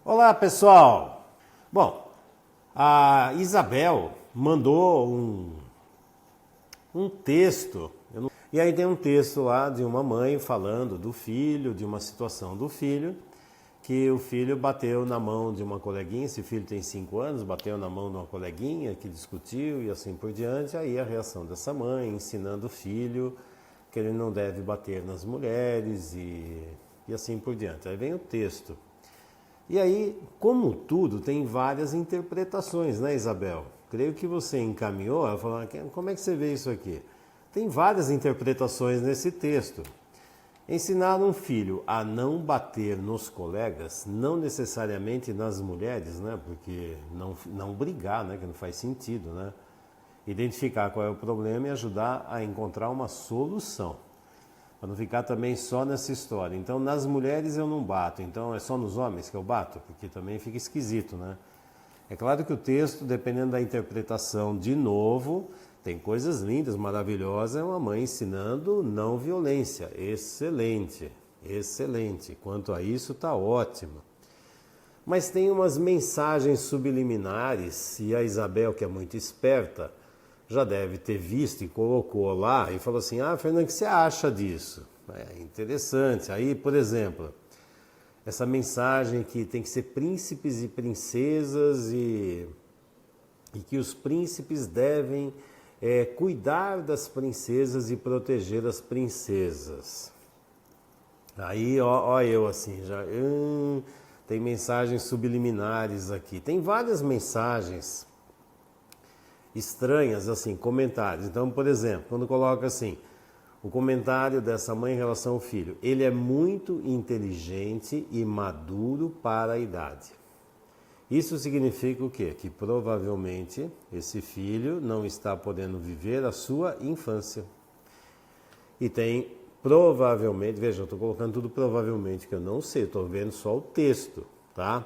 Olá, pessoal! Bom, a Isabel mandou um texto, e aí tem um texto lá de uma mãe falando do filho, de uma situação do filho, que o filho bateu na mão de uma coleguinha, esse filho tem 5 anos, bateu na mão de uma coleguinha que discutiu e assim por diante, aí a reação dessa mãe ensinando o filho que ele não deve bater nas mulheres e assim por diante. Aí vem o texto. E aí, como tudo, tem várias interpretações, né, Isabel? Creio que você encaminhou, ela falou, como é que você vê isso aqui? Tem várias interpretações nesse texto. Ensinar um filho a não bater nos colegas, não necessariamente nas mulheres, né? Porque não brigar, né? Que não faz sentido, né? Identificar qual é o problema e ajudar a encontrar uma solução. Para não ficar também só nessa história. Então, nas mulheres eu não bato, então é só nos homens que eu bato? Porque também fica esquisito, né? É claro que o texto, dependendo da interpretação, de novo, tem coisas lindas, maravilhosas, é uma mãe ensinando não violência. Excelente, excelente. Quanto a isso, está ótimo. Mas tem umas mensagens subliminares, e a Isabel, que é muito esperta, já deve ter visto e colocou lá e falou assim, Fernando, o que você acha disso? É interessante. Aí, por exemplo, essa mensagem que tem que ser príncipes e princesas e que os príncipes devem cuidar das princesas e proteger as princesas. Aí, ó eu assim, já tem mensagens subliminares aqui. Tem várias mensagens estranhas, assim, comentários. Então, por exemplo, quando coloca assim, o comentário dessa mãe em relação ao filho, ele é muito inteligente e maduro para a idade. Isso significa o quê? Que provavelmente esse filho não está podendo viver a sua infância. E tem provavelmente, veja, eu estou colocando tudo provavelmente, que eu não sei, estou vendo só o texto, tá?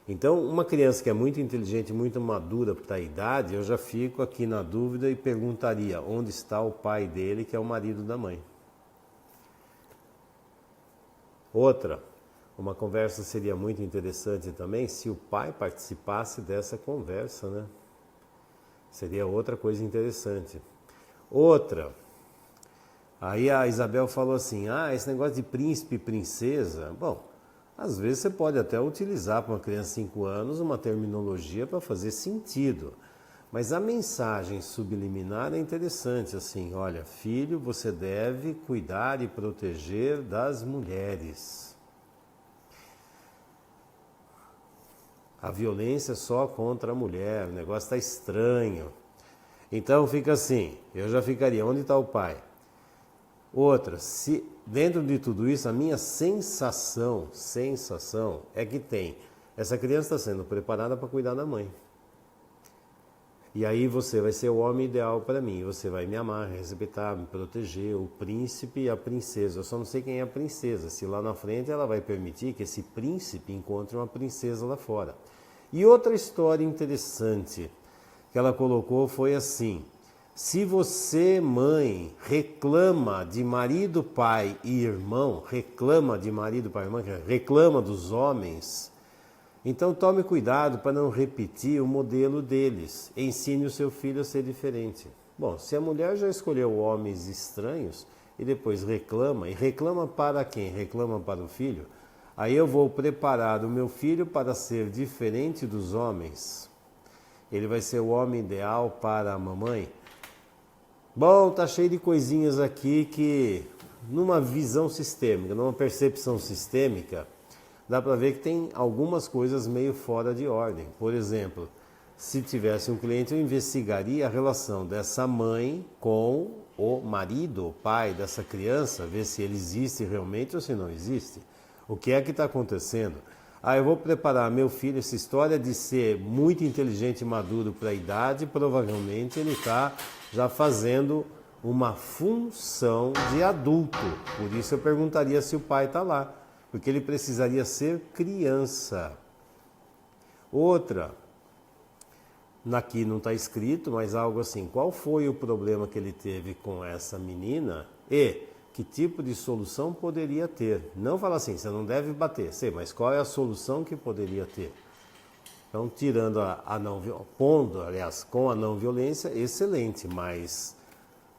Então, uma criança que é muito inteligente, muito madura para a idade, eu já fico aqui na dúvida e perguntaria onde está o pai dele, que é o marido da mãe. Outra, uma conversa seria muito interessante também se o pai participasse dessa conversa, né? Seria outra coisa interessante. Outra, aí a Isabel falou assim, esse negócio de príncipe e princesa, bom, às vezes você pode até utilizar para uma criança de 5 anos uma terminologia para fazer sentido. Mas a mensagem subliminar é interessante, assim, olha, filho, você deve cuidar e proteger das mulheres. A violência é só contra a mulher, o negócio está estranho. Então fica assim, eu já ficaria, onde está o pai? Outra, se dentro de tudo isso, a minha sensação é que essa criança está sendo preparada para cuidar da mãe. E aí você vai ser o homem ideal para mim, você vai me amar, respeitar, me proteger, o príncipe e a princesa. Eu só não sei quem é a princesa, se lá na frente ela vai permitir que esse príncipe encontre uma princesa lá fora. E outra história interessante que ela colocou foi assim, se você, mãe, reclama de marido, pai e irmão, reclama dos homens, então tome cuidado para não repetir o modelo deles. Ensine o seu filho a ser diferente. Bom, se a mulher já escolheu homens estranhos e depois reclama, e reclama para quem? Reclama para o filho, aí eu vou preparar o meu filho para ser diferente dos homens. Ele vai ser o homem ideal para a mamãe. Bom, tá cheio de coisinhas aqui que, numa visão sistêmica, numa percepção sistêmica, dá para ver que tem algumas coisas meio fora de ordem. Por exemplo, se tivesse um cliente, eu investigaria a relação dessa mãe com o marido, o pai dessa criança, ver se ele existe realmente ou se não existe. O que é que está acontecendo? Eu vou preparar meu filho, essa história de ser muito inteligente e maduro para a idade, provavelmente ele está já fazendo uma função de adulto. Por isso eu perguntaria se o pai está lá, porque ele precisaria ser criança. Outra, aqui não está escrito, mas algo assim, qual foi o problema que ele teve com essa menina e que tipo de solução poderia ter. Não falar assim, você não deve bater, sei, mas qual é a solução que poderia ter? Então, tirando a não pondo, aliás, com a não violência, excelente, mas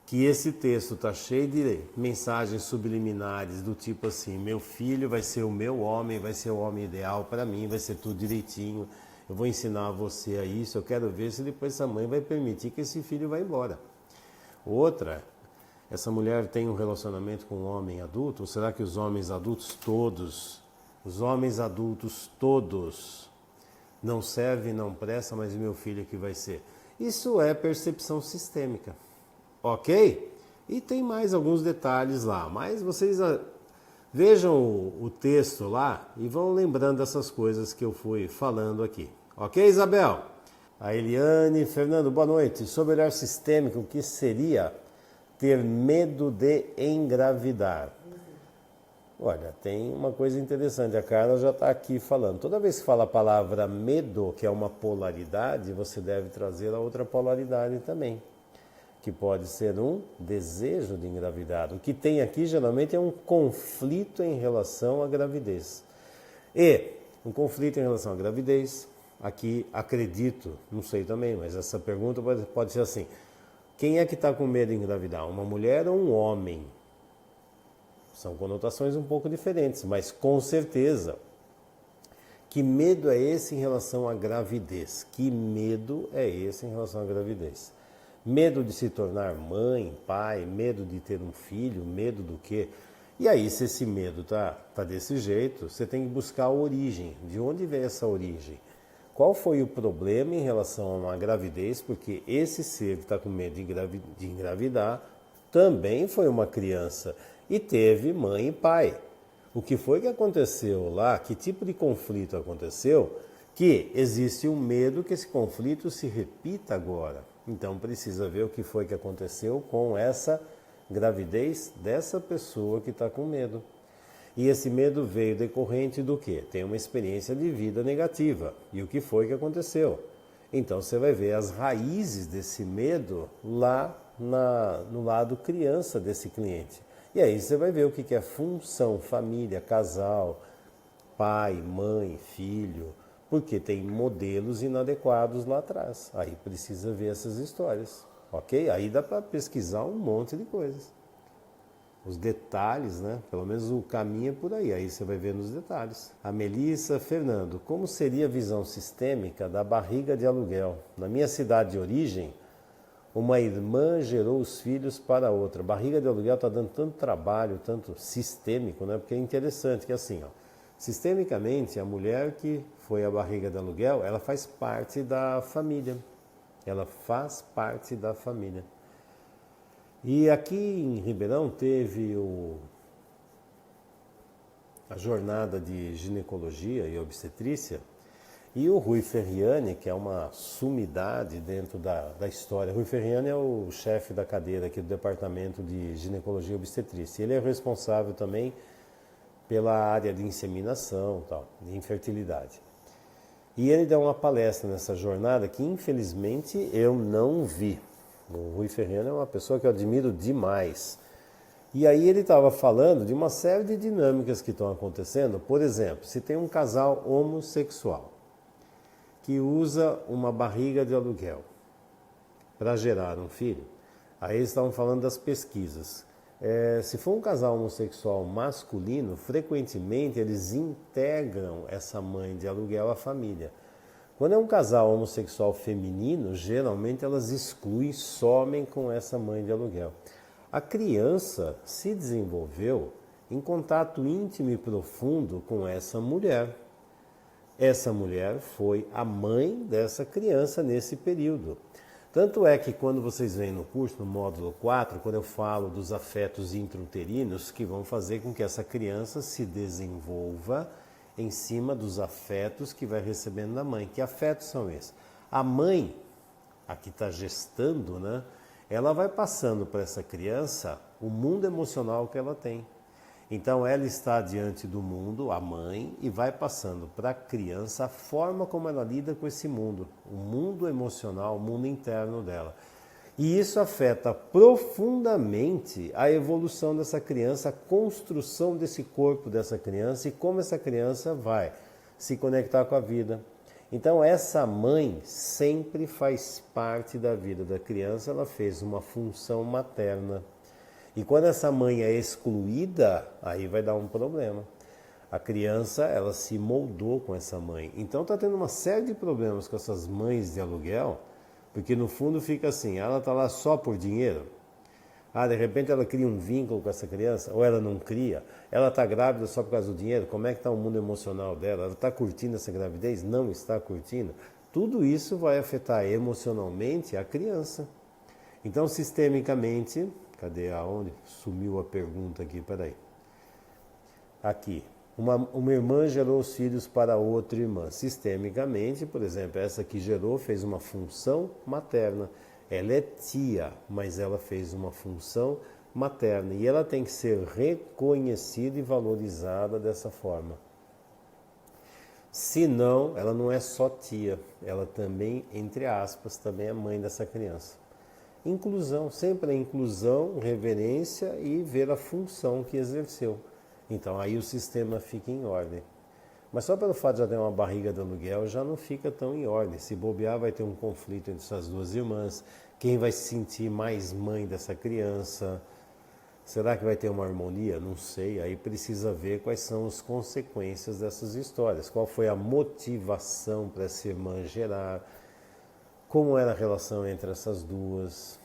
que esse texto está cheio de mensagens subliminares do tipo assim, meu filho vai ser o meu homem, vai ser o homem ideal para mim, vai ser tudo direitinho, eu vou ensinar você a isso, eu quero ver se depois essa mãe vai permitir que esse filho vá embora. Outra, essa mulher tem um relacionamento com um homem adulto, ou será que os homens adultos todos não servem, não prestam, mas meu filho é que vai ser? Isso é percepção sistêmica, ok? E tem mais alguns detalhes lá, mas vocês vejam o texto lá e vão lembrando dessas coisas que eu fui falando aqui. Ok, Isabel? A Eliane, Fernando, boa noite. Sobre olhar sistêmico, o que seria ter medo de engravidar? Olha, tem uma coisa interessante, a Carla já está aqui falando. Toda vez que fala a palavra medo, que é uma polaridade, você deve trazer a outra polaridade também, que pode ser um desejo de engravidar. O que tem aqui geralmente é um conflito em relação à gravidez. E um conflito em relação à gravidez, aqui acredito, não sei também, mas essa pergunta pode ser assim: quem é que está com medo de engravidar? Uma mulher ou um homem? São conotações um pouco diferentes, mas com certeza. Que medo é esse em relação à gravidez? Que medo é esse em relação à gravidez? Medo de se tornar mãe, pai, medo de ter um filho, medo do quê? E aí, se esse medo tá desse jeito, você tem que buscar a origem. De onde vem essa origem? Qual foi o problema em relação a uma gravidez? Porque esse ser que está com medo de engravidar também foi uma criança e teve mãe e pai. O que foi que aconteceu lá? Que tipo de conflito aconteceu? Que existe um medo que esse conflito se repita agora. Então precisa ver o que foi que aconteceu com essa gravidez dessa pessoa que está com medo. E esse medo veio decorrente do quê? Tem uma experiência de vida negativa. E o que foi que aconteceu? Então você vai ver as raízes desse medo lá no lado criança desse cliente. E aí você vai ver o que é função, família, casal, pai, mãe, filho, porque tem modelos inadequados lá atrás. Aí precisa ver essas histórias, ok? Aí dá para pesquisar um monte de coisas. Os detalhes, né? Pelo menos o caminho é por aí você vai ver nos detalhes. A Melissa, Fernando, como seria a visão sistêmica da barriga de aluguel? Na minha cidade de origem, uma irmã gerou os filhos para outra. Barriga de aluguel está dando tanto trabalho, tanto sistêmico, né? Porque é interessante que assim, ó, sistemicamente, a mulher que foi a barriga de aluguel, ela faz parte da família. Ela faz parte da família. E aqui em Ribeirão teve a jornada de ginecologia e obstetrícia, e o Rui Ferriani, que é uma sumidade dentro da história. Rui Ferriani é o chefe da cadeira aqui do departamento de ginecologia e obstetrícia. Ele é responsável também pela área de inseminação, tal, de infertilidade. E ele deu uma palestra nessa jornada que infelizmente eu não vi. O Rui Ferriani é uma pessoa que eu admiro demais. E aí ele estava falando de uma série de dinâmicas que estão acontecendo. Por exemplo, se tem um casal homossexual que usa uma barriga de aluguel para gerar um filho, aí eles estavam falando das pesquisas. Se for um casal homossexual masculino, frequentemente eles integram essa mãe de aluguel à família. Quando é um casal homossexual feminino, geralmente elas excluem, somem com essa mãe de aluguel. A criança se desenvolveu em contato íntimo e profundo com essa mulher. Essa mulher foi a mãe dessa criança nesse período. Tanto é que quando vocês veem no curso, no módulo 4, quando eu falo dos afetos intrauterinos que vão fazer com que essa criança se desenvolva em cima dos afetos que vai recebendo da mãe. Que afetos são esses? A mãe, a que está gestando, né, ela vai passando para essa criança o mundo emocional que ela tem. Então ela está diante do mundo, a mãe, e vai passando para a criança a forma como ela lida com esse mundo, o mundo emocional, o mundo interno dela. E isso afeta profundamente a evolução dessa criança, a construção desse corpo dessa criança e como essa criança vai se conectar com a vida. Então essa mãe sempre faz parte da vida da criança, ela fez uma função materna. E quando essa mãe é excluída, aí vai dar um problema. A criança, ela se moldou com essa mãe. Então está tendo uma série de problemas com essas mães de aluguel, porque no fundo fica assim, ela está lá só por dinheiro. De repente ela cria um vínculo com essa criança, ou ela não cria. Ela está grávida só por causa do dinheiro, como é que está o mundo emocional dela? Ela está curtindo essa gravidez? Não está curtindo? Tudo isso vai afetar emocionalmente a criança. Então, sistemicamente, cadê aonde? Sumiu a pergunta aqui, peraí. Aqui. Uma irmã gerou os filhos para outra irmã. Sistemicamente, por exemplo, essa que gerou fez uma função materna. Ela é tia, mas ela fez uma função materna. E ela tem que ser reconhecida e valorizada dessa forma. Senão, ela não é só tia. Ela também, entre aspas, também é mãe dessa criança. Inclusão, sempre a inclusão, reverência e ver a função que exerceu. Então aí o sistema fica em ordem. Mas só pelo fato de já ter uma barriga de aluguel já não fica tão em ordem. Se bobear vai ter um conflito entre essas duas irmãs. Quem vai se sentir mais mãe dessa criança? Será que vai ter uma harmonia? Não sei. Aí precisa ver quais são as consequências dessas histórias. Qual foi a motivação para essa irmã gerar? Como era a relação entre essas duas?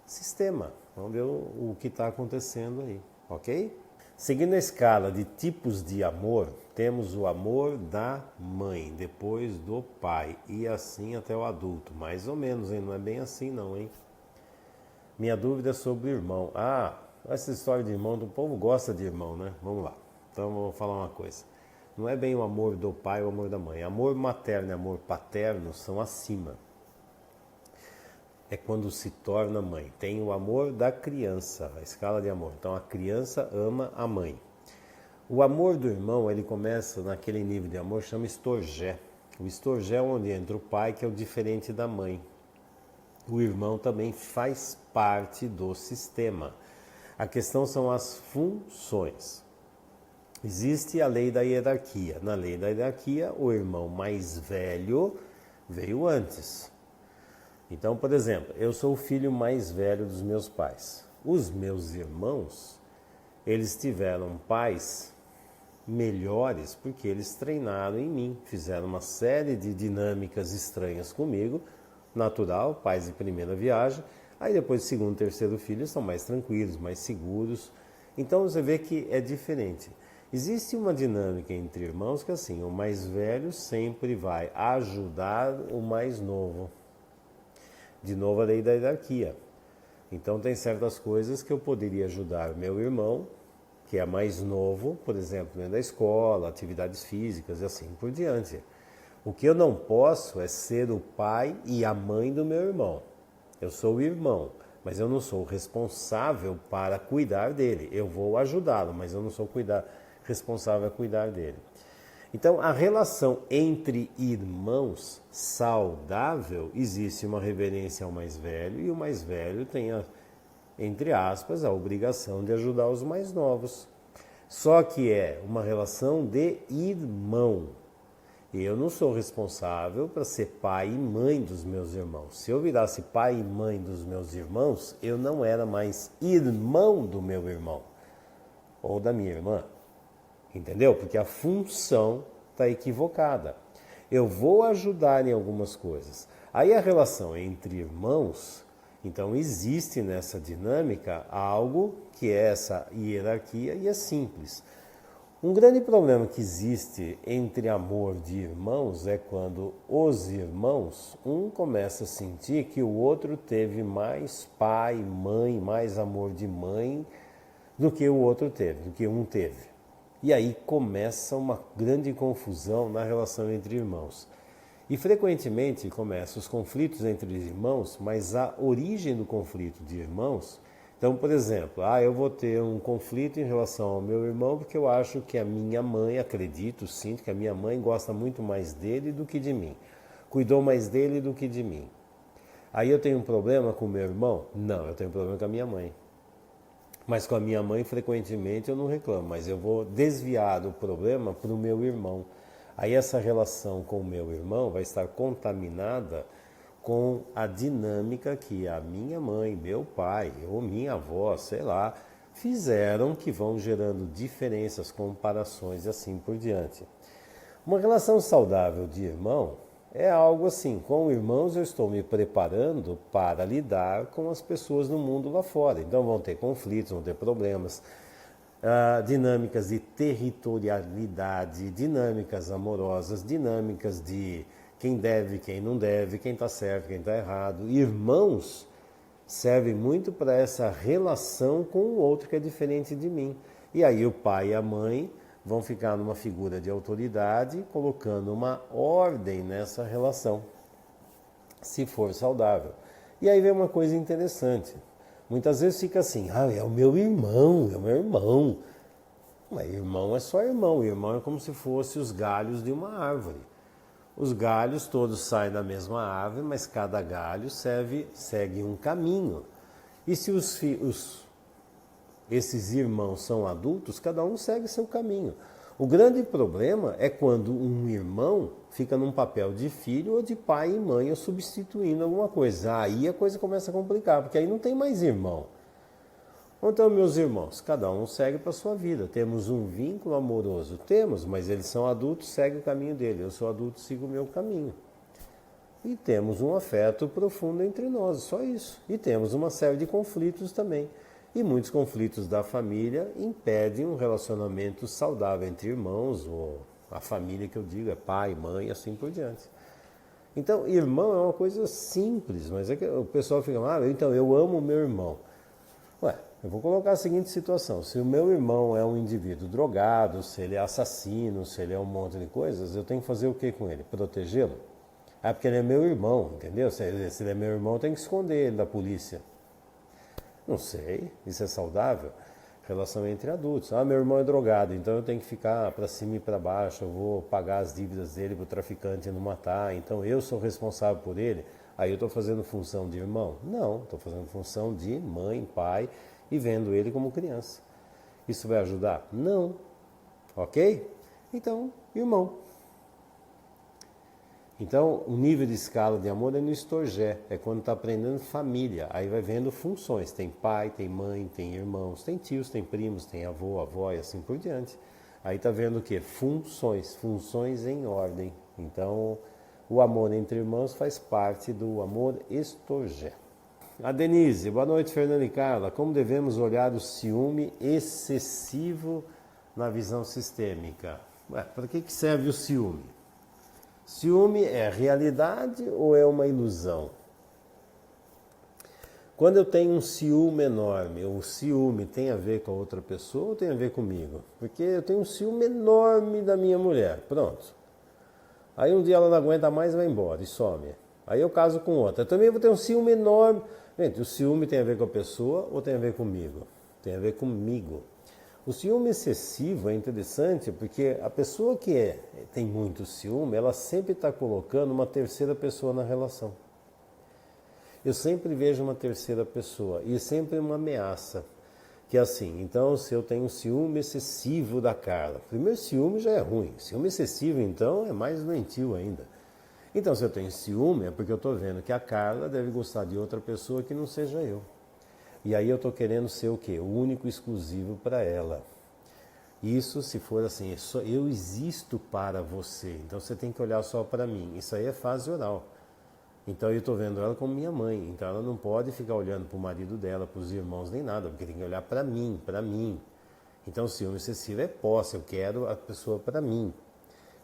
Sistema. Vamos ver o que está acontecendo aí, ok? Seguindo a escala de tipos de amor, temos o amor da mãe, depois do pai, e assim até o adulto. Mais ou menos, hein? Não é bem assim não, hein? Minha dúvida é sobre o irmão. Essa história de irmão, o povo gosta de irmão, né? Vamos lá. Então vou falar uma coisa. Não é bem o amor do pai ou o amor da mãe. Amor materno e amor paterno são acima. É quando se torna mãe. Tem o amor da criança, a escala de amor. Então a criança ama a mãe. O amor do irmão, ele começa naquele nível de amor, chama estorgé. O estorgé é onde entra o pai, que é o diferente da mãe. O irmão também faz parte do sistema. A questão são as funções. Existe a lei da hierarquia. Na lei da hierarquia, o irmão mais velho veio antes. Então, por exemplo, eu sou o filho mais velho dos meus pais. Os meus irmãos, eles tiveram pais melhores porque eles treinaram em mim, fizeram uma série de dinâmicas estranhas comigo, natural, pais de primeira viagem. Aí depois, segundo, terceiro filho, são mais tranquilos, mais seguros. Então você vê que é diferente. Existe uma dinâmica entre irmãos que assim, o mais velho sempre vai ajudar o mais novo. De novo a lei da hierarquia. Então tem certas coisas que eu poderia ajudar o meu irmão, que é mais novo, por exemplo, dentro da escola, atividades físicas e assim por diante. O que eu não posso é ser o pai e a mãe do meu irmão. Eu sou o irmão, mas eu não sou responsável para cuidar dele. Eu vou ajudá-lo, mas eu não sou responsável a cuidar dele. Então, a relação entre irmãos saudável, existe uma reverência ao mais velho e o mais velho tem, entre aspas, a obrigação de ajudar os mais novos. Só que é uma relação de irmão. Eu não sou responsável para ser pai e mãe dos meus irmãos. Se eu virasse pai e mãe dos meus irmãos, eu não era mais irmão do meu irmão ou da minha irmã. Entendeu? Porque a função está equivocada. Eu vou ajudar em algumas coisas. Aí a relação entre irmãos, então existe nessa dinâmica algo que é essa hierarquia e é simples. Um grande problema que existe entre amor de irmãos é quando os irmãos, um começa a sentir que o outro teve mais pai, mãe, mais amor de mãe do que o outro teve, do que um teve. E aí começa uma grande confusão na relação entre irmãos. E frequentemente começam os conflitos entre irmãos, mas a origem do conflito de irmãos... Então, por exemplo, eu vou ter um conflito em relação ao meu irmão porque eu acho que a minha mãe, acredito, sinto que a minha mãe gosta muito mais dele do que de mim. Cuidou mais dele do que de mim. Aí eu tenho um problema com o meu irmão? Não, eu tenho um problema com a minha mãe. Mas com a minha mãe, frequentemente, eu não reclamo, mas eu vou desviar o problema para o meu irmão. Aí essa relação com o meu irmão vai estar contaminada com a dinâmica que a minha mãe, meu pai ou minha avó, sei lá, fizeram, que vão gerando diferenças, comparações e assim por diante. Uma relação saudável de irmão é algo assim, com irmãos eu estou me preparando para lidar com as pessoas no mundo lá fora. Então vão ter conflitos, vão ter problemas, dinâmicas de territorialidade, dinâmicas amorosas, dinâmicas de quem deve, quem não deve, quem está certo, quem está errado. Irmãos servem muito para essa relação com o outro que é diferente de mim. E aí o pai e a mãe vão ficar numa figura de autoridade, colocando uma ordem nessa relação, se for saudável. E aí vem uma coisa interessante. Muitas vezes fica assim, é o meu irmão, é o meu irmão. Mas irmão é só irmão, irmão é como se fosse os galhos de uma árvore. Os galhos todos saem da mesma árvore, mas cada galho segue um caminho. E se esses irmãos são adultos, cada um segue seu caminho. O grande problema é quando um irmão fica num papel de filho ou de pai e mãe ou substituindo alguma coisa. Aí a coisa começa a complicar, porque aí não tem mais irmão. Então, meus irmãos, cada um segue para a sua vida. Temos um vínculo amoroso? Temos, mas eles são adultos, segue o caminho dele. Eu sou adulto, sigo o meu caminho. E temos um afeto profundo entre nós, só isso. E temos uma série de conflitos também. E muitos conflitos da família impedem um relacionamento saudável entre irmãos, ou a família que eu digo é pai, mãe, assim por diante. Então, irmão é uma coisa simples, mas é que o pessoal fica, então eu amo o meu irmão. Ué, eu vou colocar a seguinte situação, se o meu irmão é um indivíduo drogado, se ele é assassino, se ele é um monte de coisas, eu tenho que fazer o que com ele? Protegê-lo? Porque ele é meu irmão, entendeu? Se ele é meu irmão, eu tenho que esconder ele da polícia. Não sei, isso é saudável? Relação entre adultos. Meu irmão é drogado, então eu tenho que ficar para cima e para baixo, eu vou pagar as dívidas dele para o traficante não matar, então eu sou responsável por ele. Aí eu estou fazendo função de irmão? Não, estou fazendo função de mãe, pai e vendo ele como criança. Isso vai ajudar? Não. Ok? Então, irmão. Então, o nível de escala de amor é no Estorgé, é quando está aprendendo família, aí vai vendo funções, tem pai, tem mãe, tem irmãos, tem tios, tem primos, tem avô, avó e assim por diante. Aí está vendo o que? Funções em ordem. Então, o amor entre irmãos faz parte do amor Estorgé. A Denise, boa noite, Fernanda e Carla. Como devemos olhar o ciúme excessivo na visão sistêmica? Para que serve o ciúme? Ciúme é realidade ou é uma ilusão? Quando eu tenho um ciúme enorme, o ciúme tem a ver com a outra pessoa ou tem a ver comigo? Porque eu tenho um ciúme enorme da minha mulher, pronto. Aí um dia ela não aguenta mais e vai embora e some. Aí eu caso com outra. Eu também vou ter um ciúme enorme. Gente, o ciúme tem a ver com a pessoa ou tem a ver comigo? Tem a ver comigo. O ciúme excessivo é interessante porque a pessoa que tem muito ciúme, ela sempre está colocando uma terceira pessoa na relação. Eu sempre vejo uma terceira pessoa e sempre uma ameaça. Que é assim, então se eu tenho ciúme excessivo da Carla, primeiro ciúme já é ruim, ciúme excessivo então é mais doentio ainda. Então se eu tenho ciúme é porque eu estou vendo que a Carla deve gostar de outra pessoa que não seja eu. E aí eu estou querendo ser o quê? O único exclusivo para ela. Isso se for assim, eu existo para você, então você tem que olhar só para mim. Isso aí é fase oral. Então eu estou vendo ela como minha mãe, então ela não pode ficar olhando para o marido dela, para os irmãos, nem nada, porque tem que olhar para mim, para mim. Então ciúme excessivo é posse, eu quero a pessoa para mim.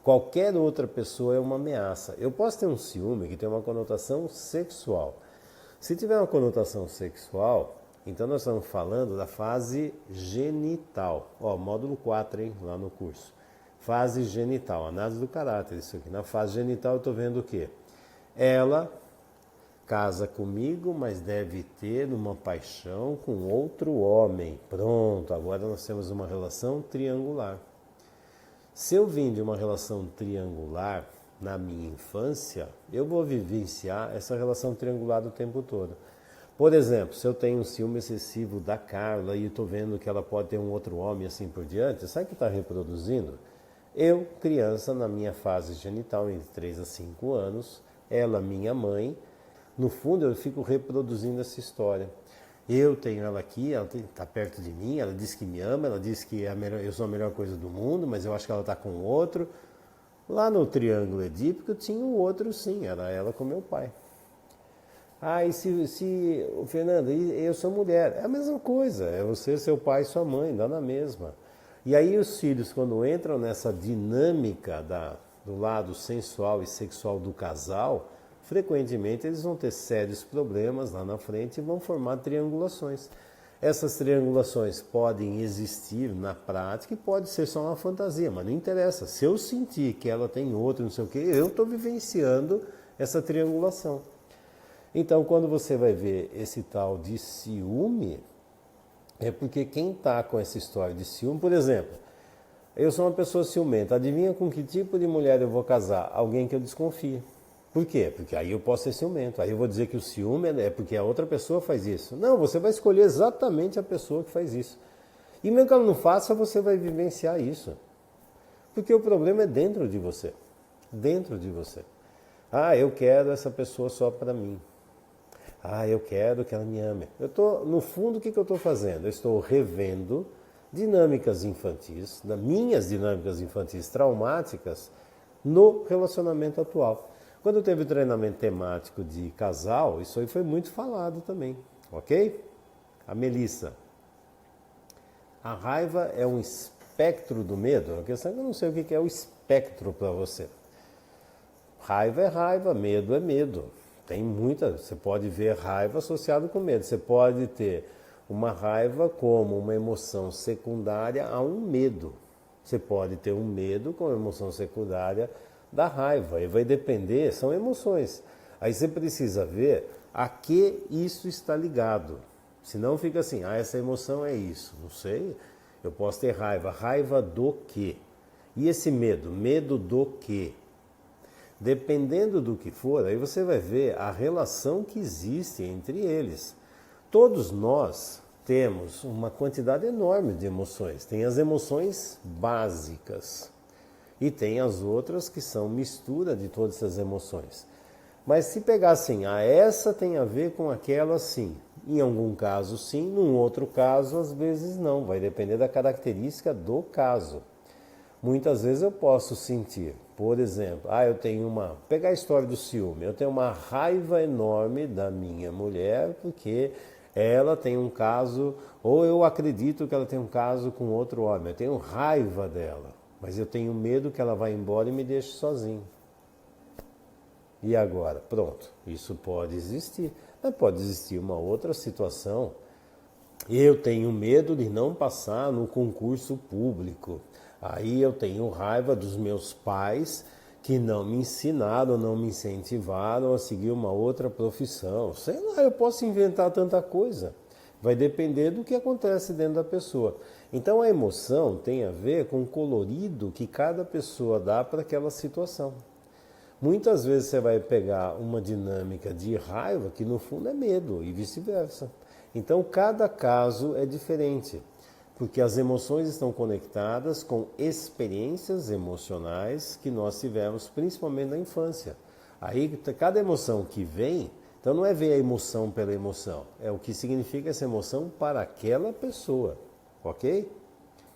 Qualquer outra pessoa é uma ameaça. Eu posso ter um ciúme que tem uma conotação sexual. Se tiver uma conotação sexual, então nós estamos falando da fase genital. Módulo 4, hein, lá no curso. Fase genital, análise do caráter, isso aqui. Na fase genital eu estou vendo o quê? Ela casa comigo, mas deve ter uma paixão com outro homem. Pronto, agora nós temos uma relação triangular. Se eu vim de uma relação triangular, na minha infância, eu vou vivenciar essa relação triangular o tempo todo. Por exemplo, se eu tenho um ciúme excessivo da Carla e estou vendo que ela pode ter um outro homem assim por diante, sabe o que está reproduzindo? Eu, criança, na minha fase genital, entre 3 a 5 anos, ela, minha mãe, no fundo eu fico reproduzindo essa história. Eu tenho ela aqui, ela está perto de mim, ela diz que me ama, ela diz que eu sou a melhor coisa do mundo, mas eu acho que ela está com outro. Lá no triângulo edípico tinha um outro sim, era ela com meu pai. Ah, e Fernando, eu sou mulher, é a mesma coisa, é você, seu pai e sua mãe, dá na mesma. E aí os filhos, quando entram nessa dinâmica do lado sensual e sexual do casal, frequentemente eles vão ter sérios problemas lá na frente e vão formar triangulações. Essas triangulações podem existir na prática e pode ser só uma fantasia, mas não interessa. Se eu sentir que ela tem outro, não sei o quê, eu estou vivenciando essa triangulação. Então, quando você vai ver esse tal de ciúme, é porque quem está com essa história de ciúme, por exemplo, eu sou uma pessoa ciumenta, adivinha com que tipo de mulher eu vou casar? Alguém que eu desconfie. Por quê? Porque aí eu posso ser ciumento, aí eu vou dizer que o ciúme é porque a outra pessoa faz isso. Não, você vai escolher exatamente a pessoa que faz isso. E mesmo que ela não faça, você vai vivenciar isso. Porque o problema é dentro de você. Dentro de você. Ah, eu quero essa pessoa só para mim. Ah, eu quero que ela me ame. No fundo, o que eu estou fazendo? Eu estou revendo dinâmicas infantis, minhas dinâmicas infantis traumáticas no relacionamento atual. Quando teve o treinamento temático de casal, isso aí foi muito falado também, ok? A Melissa. A raiva é um espectro do medo? A questão é que eu não sei o que é o espectro para você. Raiva é raiva, medo é medo. Tem muita, você pode ver raiva associada com medo. Você pode ter uma raiva como uma emoção secundária a um medo. Você pode ter um medo como emoção secundária da raiva. E vai depender, são emoções. Aí você precisa ver a que isso está ligado. Senão fica assim, essa emoção é isso. Não sei, eu posso ter raiva. Raiva do quê? E esse medo? Medo do quê? Dependendo do que for, aí você vai ver a relação que existe entre eles. Todos nós temos uma quantidade enorme de emoções. Tem as emoções básicas e tem as outras que são mistura de todas essas emoções. Mas se pegar assim, essa tem a ver com aquela sim. Em algum caso sim, num outro caso às vezes não. Vai depender da característica do caso. Muitas vezes eu posso sentir, por exemplo, pegar a história do ciúme, eu tenho uma raiva enorme da minha mulher porque ela tem um caso, ou eu acredito que ela tem um caso com outro homem, eu tenho raiva dela, mas eu tenho medo que ela vá embora e me deixe sozinho. E agora? Pronto, isso pode existir, mas pode existir uma outra situação. Eu tenho medo de não passar no concurso público. Aí eu tenho raiva dos meus pais que não me ensinaram, não me incentivaram a seguir uma outra profissão. Sei lá, eu posso inventar tanta coisa. Vai depender do que acontece dentro da pessoa. Então a emoção tem a ver com o colorido que cada pessoa dá para aquela situação. Muitas vezes você vai pegar uma dinâmica de raiva que no fundo é medo e vice-versa. Então cada caso é diferente. Porque as emoções estão conectadas com experiências emocionais que nós tivemos, principalmente na infância. Aí, cada emoção que vem, então não é ver a emoção pela emoção, é o que significa essa emoção para aquela pessoa, ok?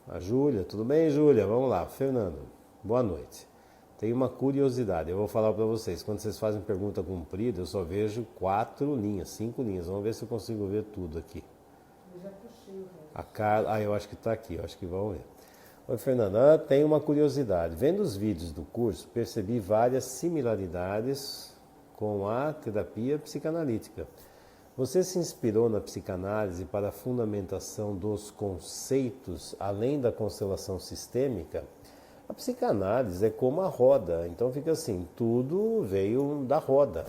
A Júlia, tudo bem, Júlia? Vamos lá, Fernando, boa noite. Tem uma curiosidade, eu vou falar para vocês, quando vocês fazem pergunta comprida, eu só vejo 4 linhas, 5 linhas, vamos ver se eu consigo ver tudo aqui. Eu já puxei o resto. A Carla, eu acho que está aqui, eu acho que vão ver. Oi, Fernanda, tem uma curiosidade. Vendo os vídeos do curso, percebi várias similaridades com a terapia psicanalítica. Você se inspirou na psicanálise para a fundamentação dos conceitos, além da constelação sistêmica? A psicanálise é como a roda, então fica assim, tudo veio da roda.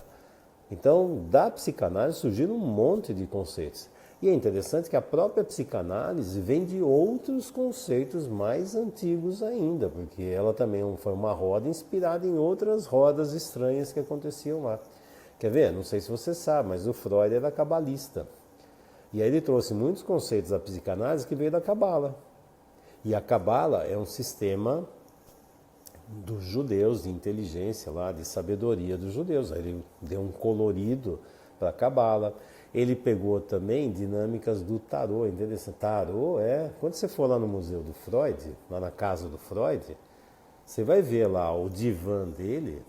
Então, da psicanálise surgiram um monte de conceitos. E é interessante que a própria psicanálise vem de outros conceitos mais antigos ainda, porque ela também foi uma roda inspirada em outras rodas estranhas que aconteciam lá. Quer ver? Não sei se você sabe, mas o Freud era cabalista. E aí ele trouxe muitos conceitos da psicanálise que veio da Cabala. E a Cabala é um sistema dos judeus, de inteligência lá, de sabedoria dos judeus. Aí ele deu um colorido para a Cabala. Ele pegou também dinâmicas do tarô, entendeu? Tarô quando você for lá no museu do Freud, lá na casa do Freud, você vai ver lá o divã dele,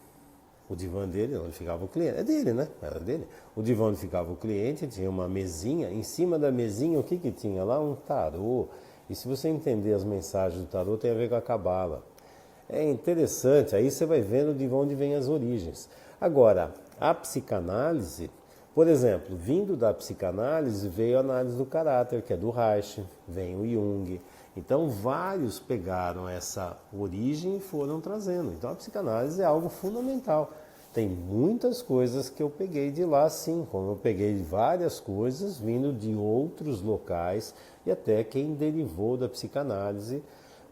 onde ficava o cliente, é dele, né? Era dele. O divã onde ficava o cliente, tinha uma mesinha, em cima da mesinha o que tinha lá? Um tarô. E se você entender as mensagens do tarô, tem a ver com a Cabala. É interessante, aí você vai vendo de onde vêm as origens. Agora, a psicanálise, por exemplo, vindo da psicanálise veio a análise do caráter, que é do Reich, vem o Jung. Então, vários pegaram essa origem e foram trazendo. Então, a psicanálise é algo fundamental. Tem muitas coisas que eu peguei de lá, sim, como eu peguei várias coisas vindo de outros locais e até quem derivou da psicanálise.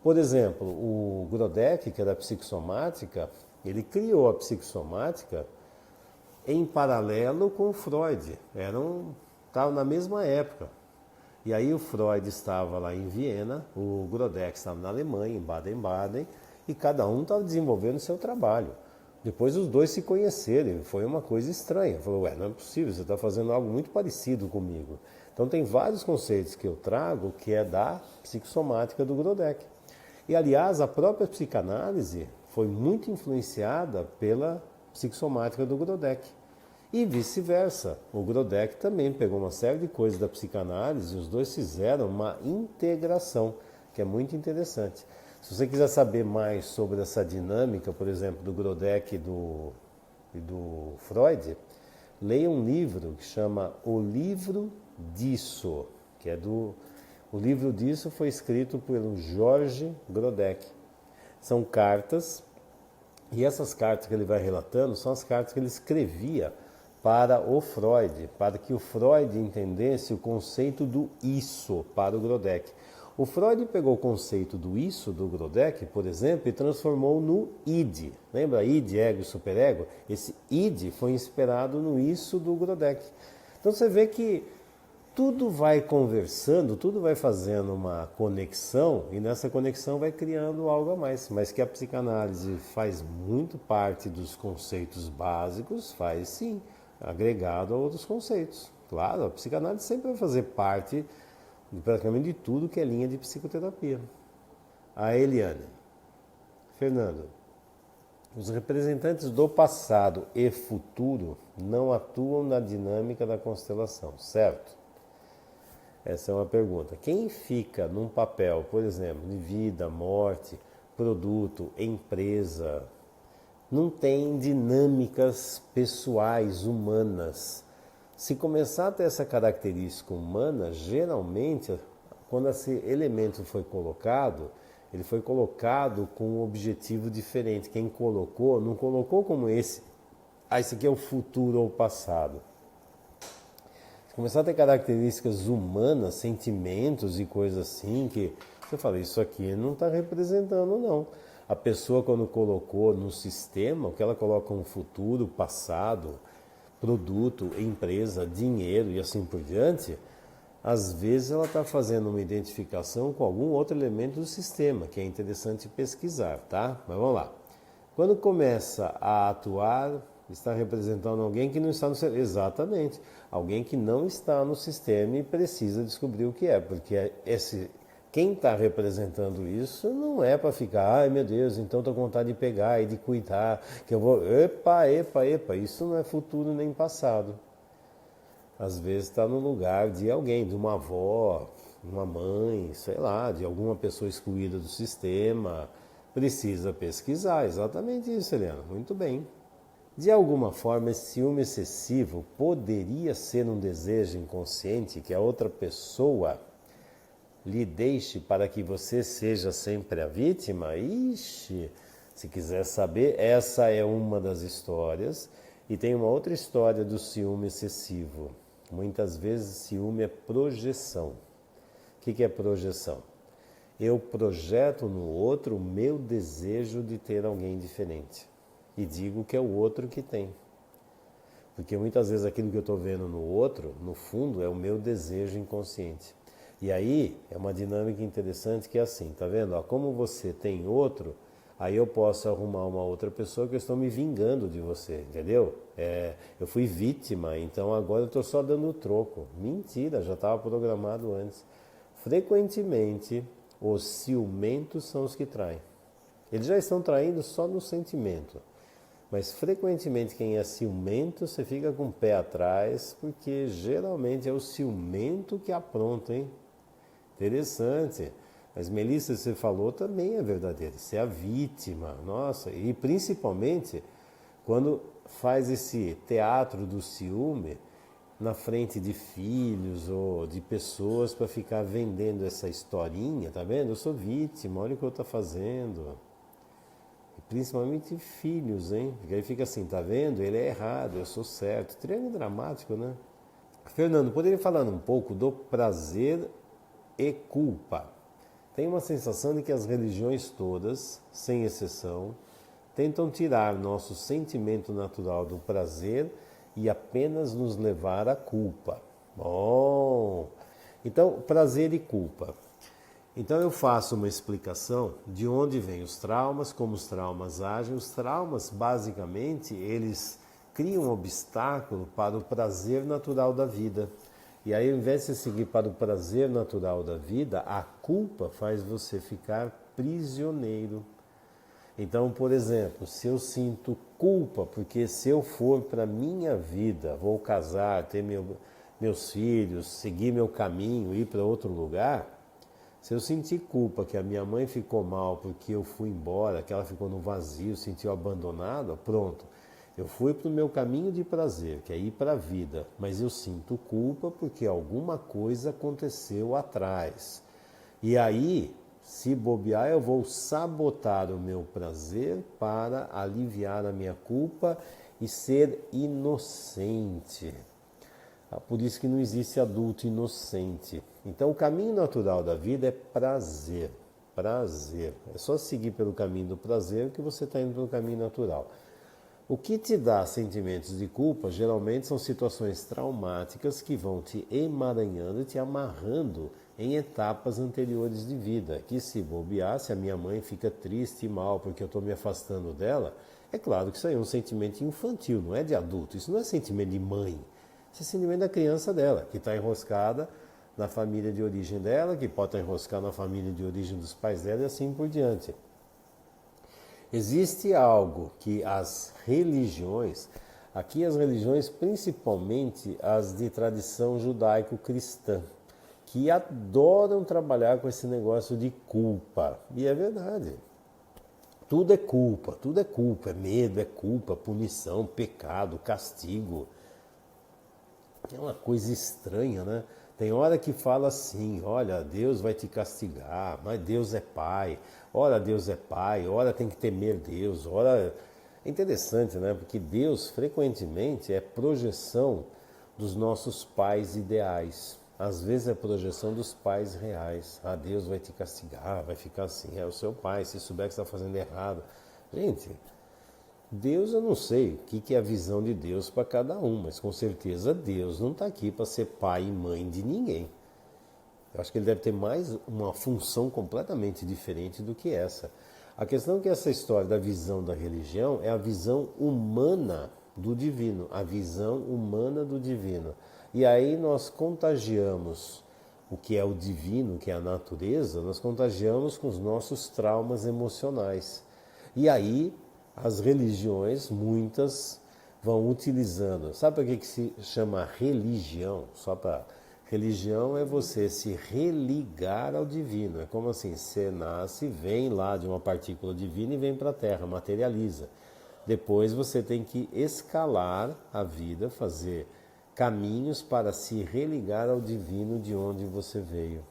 Por exemplo, o Grodeck, que era psicossomática, ele criou a psicossomática em paralelo com o Freud. Estavam na mesma época. E aí o Freud estava lá em Viena, o Grodeck estava na Alemanha, em Baden-Baden, e cada um estava desenvolvendo o seu trabalho. Depois os dois se conheceram, foi uma coisa estranha. Falou, não é possível, você está fazendo algo muito parecido comigo. Então tem vários conceitos que eu trago que é da psicossomática do Grodeck. E aliás, a própria psicanálise foi muito influenciada pela psicossomática do Grodeck. E vice-versa, o Grodeck também pegou uma série de coisas da psicanálise e os dois fizeram uma integração, que é muito interessante. Se você quiser saber mais sobre essa dinâmica, por exemplo, do Grodeck e do Freud, leia um livro que chama O Livro Disso, que é O livro disso foi escrito pelo George Grodeck. São cartas, e essas cartas que ele vai relatando são as cartas que ele escrevia para o Freud, para que o Freud entendesse o conceito do isso para o Grodeck. O Freud pegou o conceito do isso do Grodeck, por exemplo, e transformou no id. Lembra id, ego e superego? Esse id foi inspirado no isso do Grodeck. Então você vê que tudo vai conversando, tudo vai fazendo uma conexão e nessa conexão vai criando algo a mais. Mas que a psicanálise faz muito parte dos conceitos básicos, faz sim, agregado a outros conceitos. Claro, a psicanálise sempre vai fazer parte de praticamente de tudo que é linha de psicoterapia. A Eliane. Fernando. Os representantes do passado e futuro não atuam na dinâmica da constelação, certo? Essa é uma pergunta. Quem fica num papel, por exemplo, de vida, morte, produto, empresa, não tem dinâmicas pessoais, humanas. Se começar a ter essa característica humana, geralmente, quando esse elemento foi colocado, ele foi colocado com um objetivo diferente. Quem colocou, não colocou como esse. Esse aqui é o futuro ou o passado. Se começar a ter características humanas, sentimentos e coisas assim, que você fala, isso aqui não está representando, não. A pessoa, quando colocou no sistema, o que ela coloca um futuro, passado, produto, empresa, dinheiro e assim por diante, às vezes ela está fazendo uma identificação com algum outro elemento do sistema, que é interessante pesquisar, tá? Mas vamos lá. Quando começa a atuar, está representando alguém que não está no sistema. Exatamente. Alguém que não está no sistema e precisa descobrir o que é, porque quem está representando isso não é para ficar, ai meu Deus, então estou com vontade de pegar e de cuidar, que eu vou, epa, isso não é futuro nem passado. Às vezes está no lugar de alguém, de uma avó, uma mãe, sei lá, de alguma pessoa excluída do sistema. Precisa pesquisar, exatamente isso, Helena, muito bem. De alguma forma, esse ciúme excessivo poderia ser um desejo inconsciente que a outra pessoa lhe deixe para que você seja sempre a vítima? Ixi, se quiser saber, essa é uma das histórias. E tem uma outra história do ciúme excessivo. Muitas vezes ciúme é projeção. O que é projeção? Eu projeto no outro o meu desejo de ter alguém diferente. E digo que é o outro que tem. Porque muitas vezes aquilo que eu estou vendo no outro, no fundo, é o meu desejo inconsciente. E aí é uma dinâmica interessante que é assim, tá vendo? Ó, como você tem outro, aí eu posso arrumar uma outra pessoa que eu estou me vingando de você, entendeu? Eu fui vítima, então agora eu estou só dando o troco. Mentira, já estava programado antes. Frequentemente, os ciumentos são os que traem. Eles já estão traindo só no sentimento. Mas frequentemente quem é ciumento, você fica com o pé atrás, porque geralmente é o ciumento que apronta, hein? Interessante. Mas Melissa, você falou também é verdadeiro. Você é a vítima. Nossa, e principalmente quando faz esse teatro do ciúme na frente de filhos ou de pessoas para ficar vendendo essa historinha, tá vendo? Eu sou vítima, olha o que eu estou fazendo. Principalmente filhos, hein? Porque aí fica assim, tá vendo? Ele é errado, eu sou certo. Triângulo dramático, né? Fernando, poderia falar um pouco do prazer e culpa? Tenho uma sensação de que as religiões todas, sem exceção, tentam tirar nosso sentimento natural do prazer e apenas nos levar à culpa. Bom, então prazer e culpa. Então eu faço uma explicação de onde vêm os traumas, como os traumas agem. Os traumas, basicamente, eles criam um obstáculo para o prazer natural da vida. E aí, ao invés de seguir para o prazer natural da vida, a culpa faz você ficar prisioneiro. Então, por exemplo, se eu sinto culpa, porque se eu for para a minha vida, vou casar, ter meus filhos, seguir meu caminho, ir para outro lugar... Se eu sentir culpa que a minha mãe ficou mal porque eu fui embora, que ela ficou no vazio, sentiu abandonada, pronto. Eu fui para o meu caminho de prazer, que é ir para a vida, mas eu sinto culpa porque alguma coisa aconteceu atrás. E aí, se bobear, eu vou sabotar o meu prazer para aliviar a minha culpa e ser inocente. Por isso que não existe adulto inocente. Então o caminho natural da vida é prazer. Prazer. É só seguir pelo caminho do prazer que você está indo pelo caminho natural. O que te dá sentimentos de culpa geralmente são situações traumáticas que vão te emaranhando e te amarrando em etapas anteriores de vida. Que se bobear, se a minha mãe fica triste e mal porque eu estou me afastando dela, é claro que isso aí é um sentimento infantil, não é de adulto. Isso não é sentimento de mãe. Esse é o sentimento da criança dela, que está enroscada na família de origem dela, que pode estar enroscada na família de origem dos pais dela e assim por diante. Existe algo que as religiões, aqui as religiões principalmente as de tradição judaico-cristã, que adoram trabalhar com esse negócio de culpa. E é verdade. Tudo é culpa, é medo, é culpa, punição, pecado, castigo. É uma coisa estranha, né? Tem hora que fala assim, olha, Deus vai te castigar, mas Deus é pai. Ora, Deus é pai, ora tem que temer Deus, ora... É interessante, né? Porque Deus, frequentemente, é projeção dos nossos pais ideais. Às vezes é projeção dos pais reais. Ah, Deus vai te castigar, vai ficar assim. É o seu pai, se souber que você está fazendo errado. Gente... Deus, eu não sei o que é a visão de Deus para cada um, mas com certeza Deus não está aqui para ser pai e mãe de ninguém. Eu acho que ele deve ter mais uma função completamente diferente do que essa. A questão é que essa história da visão da religião é a visão humana do divino, a visão humana do divino. E aí nós contagiamos o que é o divino, que é a natureza, nós contagiamos com os nossos traumas emocionais. E aí as religiões, muitas, vão utilizando. Sabe para que se chama religião? Só para... Religião é você se religar ao divino. É como assim, você nasce, vem lá de uma partícula divina e vem para a Terra, materializa. Depois você tem que escalar a vida, fazer caminhos para se religar ao divino de onde você veio.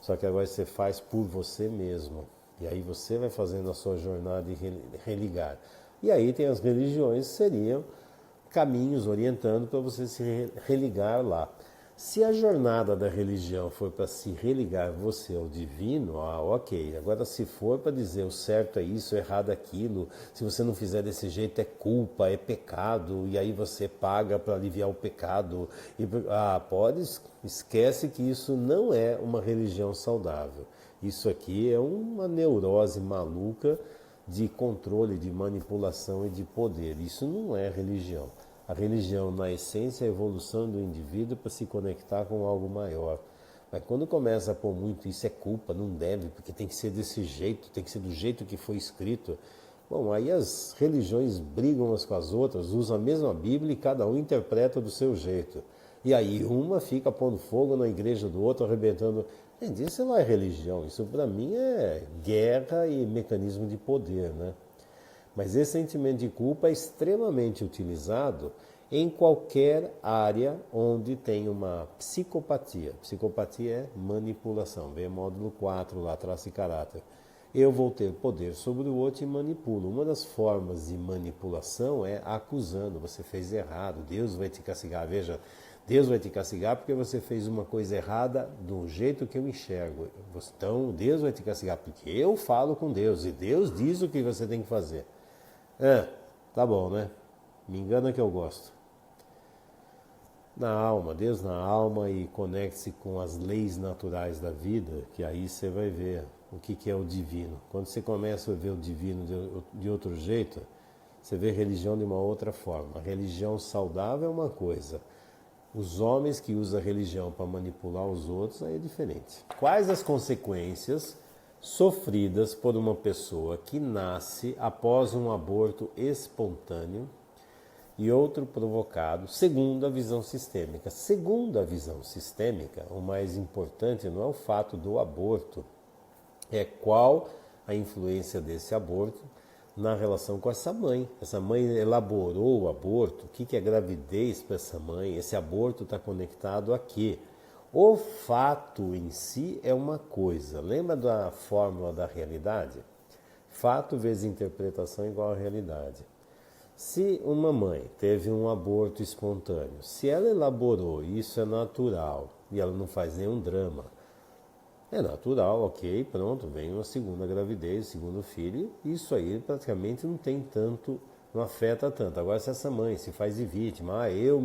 Só que agora você faz por você mesmo. E aí você vai fazendo a sua jornada de religar. E aí tem as religiões que seriam caminhos orientando para você se religar lá. Se a jornada da religião for para se religar você ao divino, ok. Agora, se for para dizer o certo é isso, o errado é aquilo, se você não fizer desse jeito é culpa, é pecado, e aí você paga para aliviar o pecado. Esquece que isso não é uma religião saudável. Isso aqui é uma neurose maluca de controle, de manipulação e de poder. Isso não é religião. A religião, na essência, é a evolução do indivíduo para se conectar com algo maior. Mas quando começa a pôr muito, isso é culpa, não deve, porque tem que ser desse jeito, tem que ser do jeito que foi escrito. Bom, aí as religiões brigam umas com as outras, usam a mesma Bíblia e cada um interpreta do seu jeito. E aí uma fica pondo fogo na igreja do outro, arrebentando. Gente, isso não é religião, isso para mim é guerra e mecanismo de poder, né? Mas esse sentimento de culpa é extremamente utilizado em qualquer área onde tem uma psicopatia. Psicopatia é manipulação. Vê módulo 4 lá, traço e caráter. Eu vou ter poder sobre o outro e manipulo. Uma das formas de manipulação é acusando. Você fez errado, Deus vai te castigar. Veja, Deus vai te castigar porque você fez uma coisa errada do jeito que eu enxergo. Então, Deus vai te castigar porque eu falo com Deus e Deus diz o que você tem que fazer. Tá bom, né? Me engana que eu gosto. Na alma, Deus na alma, e conecte-se com as leis naturais da vida, que aí você vai ver o que é o divino. Quando você começa a ver o divino de outro jeito, você vê religião de uma outra forma. A religião saudável é uma coisa. Os homens que usam a religião para manipular os outros, aí é diferente. Quais as consequências sofridas por uma pessoa que nasce após um aborto espontâneo e outro provocado, segundo a visão sistêmica? Segundo a visão sistêmica, o mais importante não é o fato do aborto, é qual a influência desse aborto na relação com essa mãe. Essa mãe elaborou o aborto, o que é gravidez para essa mãe? Esse aborto está conectado a quê? O fato em si é uma coisa. Lembra da fórmula da realidade? Fato vezes interpretação igual a realidade. Se uma mãe teve um aborto espontâneo, se ela elaborou, isso é natural, e ela não faz nenhum drama, é natural, ok, pronto, vem uma segunda gravidez, segundo filho, isso aí praticamente não tem tanto, não afeta tanto. Agora, se essa mãe se faz de vítima, eu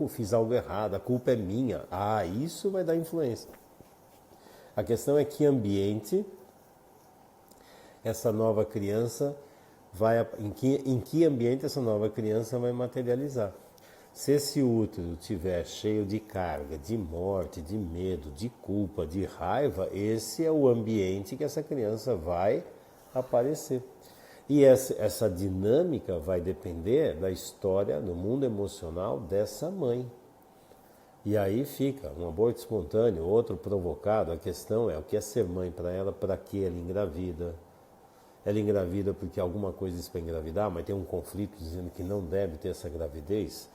fiz algo errado, a culpa é minha, isso vai dar influência. A questão é que ambiente essa nova criança vai, em que ambiente essa nova criança vai materializar. Se esse útero estiver cheio de carga, de morte, de medo, de culpa, de raiva, esse é o ambiente que essa criança vai aparecer. E essa dinâmica vai depender da história, do mundo emocional dessa mãe. E aí fica um aborto espontâneo, outro provocado. A questão é o que é ser mãe para ela, para que ela engravida. Ela engravida porque alguma coisa diz para engravidar, mas tem um conflito dizendo que não deve ter essa gravidez.